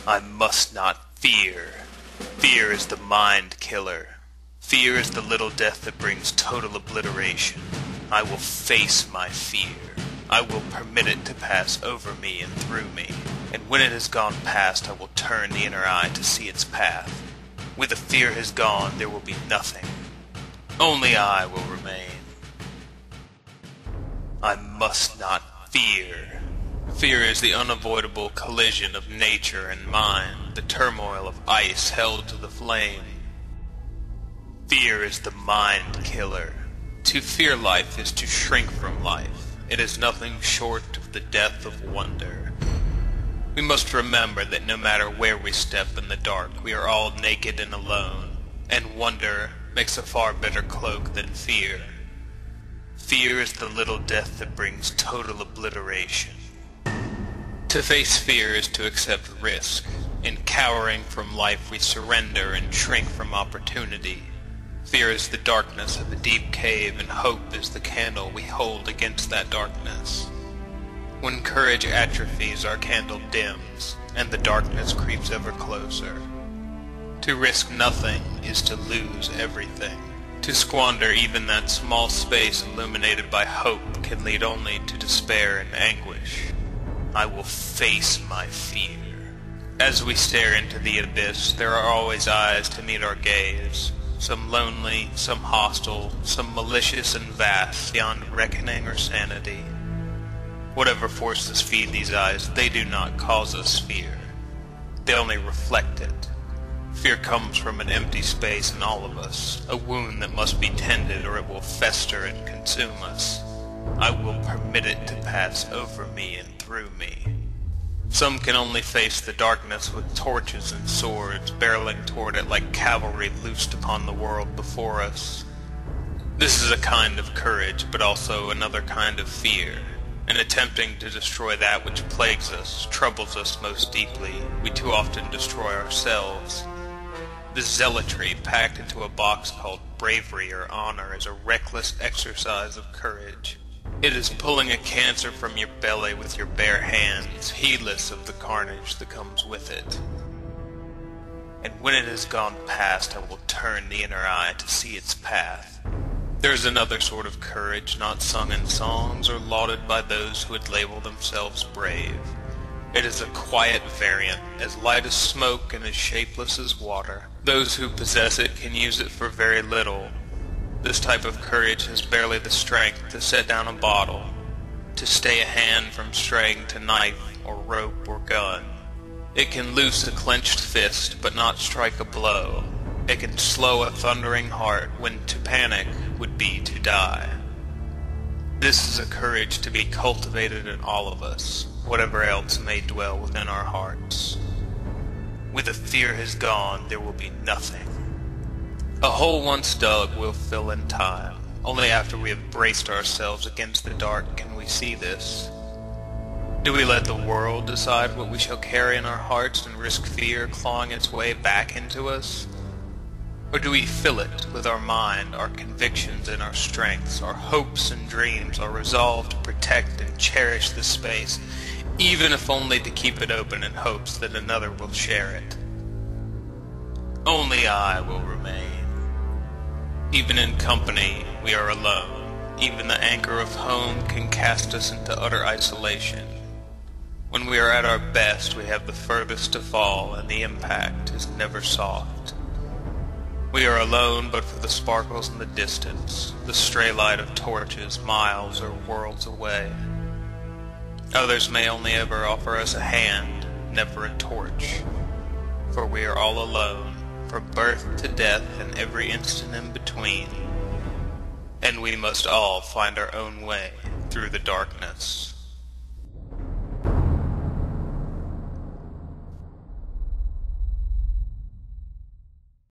I must not fear. Fear is the mind killer. Fear is the little death that brings total obliteration. I will face my fear. I will permit it to pass over me and through me. And when it has gone past, I will turn the inner eye to see its path. When the fear has gone, there will be nothing. Only I will remain. I must not fear. Fear is the unavoidable collision of nature and mind, the turmoil of ice held to the flame. Fear is the mind killer. To fear life is to shrink from life. It is nothing short of the death of wonder. We must remember that no matter where we step in the dark, we are all naked and alone, and wonder makes a far better cloak than fear. Fear is the little death that brings total obliteration. To face fear is to accept risk. In cowering from life we surrender and shrink from opportunity. Fear is the darkness of a deep cave, and hope is the candle we hold against that darkness. When courage atrophies, our candle dims, and the darkness creeps ever closer. To risk nothing is to lose everything. To squander even that small space illuminated by hope can lead only to despair and anguish. I will face my fear. As we stare into the abyss, there are always eyes to meet our gaze. Some lonely, some hostile, some malicious and vast, beyond reckoning or sanity. Whatever forces feed these eyes, they do not cause us fear. They only reflect it. Fear comes from an empty space in all of us, a wound that must be tended or it will fester and consume us. I will permit it to pass over me and through me. Some can only face the darkness with torches and swords, barreling toward it like cavalry loosed upon the world before us. This is a kind of courage, but also another kind of fear. In attempting to destroy that which plagues us, troubles us most deeply, we too often destroy ourselves. This zealotry, packed into a box called bravery or honor, is a reckless exercise of courage. It is pulling a cancer from your belly with your bare hands, heedless of the carnage that comes with it. And when it has gone past, I will turn the inner eye to see its path. There is another sort of courage not sung in songs or lauded by those who would label themselves brave. It is a quiet variant, as light as smoke and as shapeless as water. Those who possess it can use it for very little. This type of courage has barely the strength to set down a bottle, to stay a hand from straying to knife or rope or gun. It can loose a clenched fist, but not strike a blow. It can slow a thundering heart when to panic would be to die. This is a courage to be cultivated in all of us, whatever else may dwell within our hearts. When the fear has gone, there will be nothing. A hole once dug will fill in time. Only after we have braced ourselves against the dark can we see this. Do we let the world decide what we shall carry in our hearts and risk fear clawing its way back into us? Or do we fill it with our mind, our convictions and our strengths, our hopes and dreams, our resolve to protect and cherish the space, even if only to keep it open in hopes that another will share it? Only I will remain. Even in company, we are alone. Even the anchor of home can cast us into utter isolation. When we are at our best, we have the furthest to fall, and the impact is never soft. We are alone but for the sparkles in the distance, the stray light of torches miles or worlds away. Others may only ever offer us a hand, never a torch. For we are all alone, from birth to death and every instant in between. And we must all find our own way through the darkness.